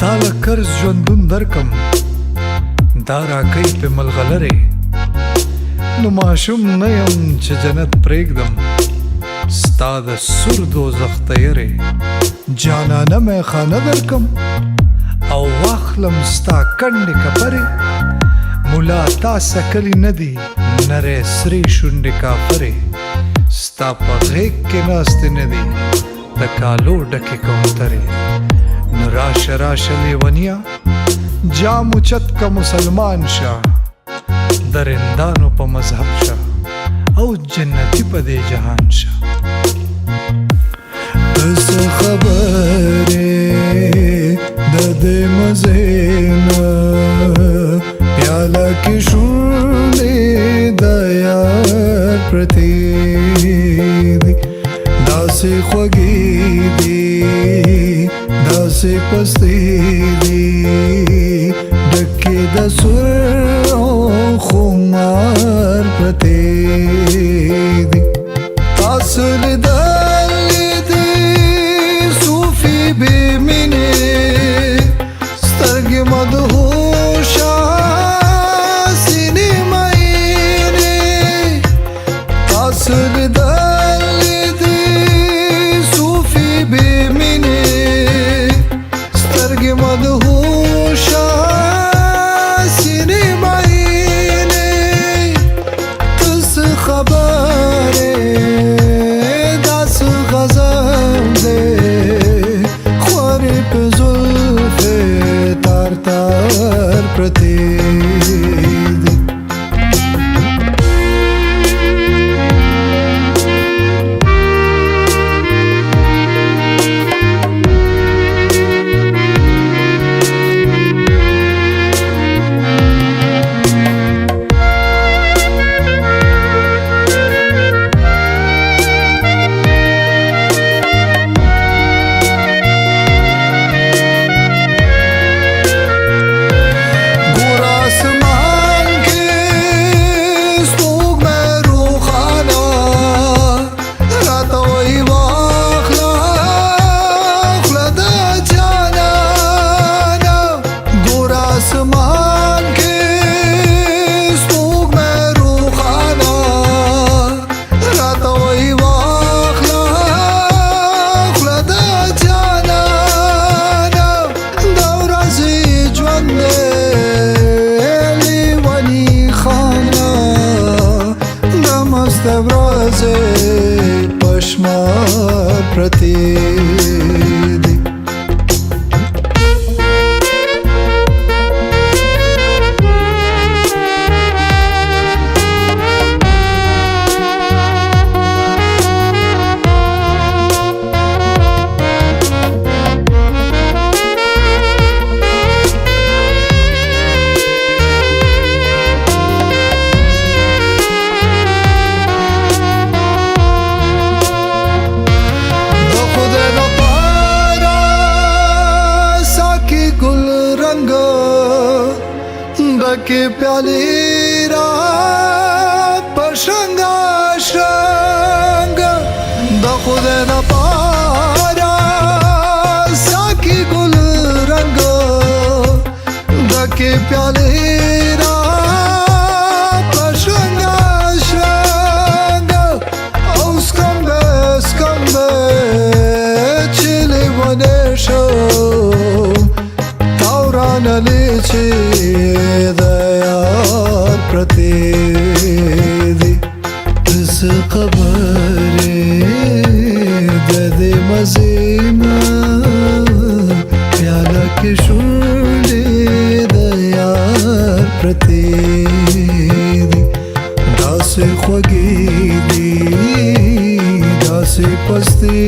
تاله قرض ژوندون درکم دا راکئ په ملغلرې نو ماشوم نه یم چې جنت پرېږدم ستا د سور دوزخ تیرې جانانه میخانه درکم او واخلم ستا کنډې کپرې ملا تا سکلي نه دي نرۍ سرې شونډې کافرې ستا په غېږ کې ناستې نه دي د کالو ډکې کوترې نو راشه راشه لیونیا جام اوچت که مسلمان شه د رندانو په مذهب شه او جنتی په دې جهان شه څه خبرې د دې مزې نه پیاله کې شونډې د یار پرتې دي داسې خوږې دي داسې پستې دي ډکې د سور او خمار پرتې دي تاسو لیدلې دي صوفي بې مینې سترګې مدهوشه سینې مینې تاسو لیدلې دي صوفي بې مینې سترګې مدهوشه سینې مینې ته څه خبرې دا څه غزل دی خورې په زلفې تار تار پرتې دي ورځې پشمار پرتې دي के प्याले रा पशंगा शंग द खुद न पारा साकी गुल रंग द के प्याले रा पशंगा शंग स्कंबे चिले wane show taurana leche پرتې دي څه خبرې د دې مزې نه پیاله کې شونډې د یار پرتې دي داسې خوږې دي داسې پستې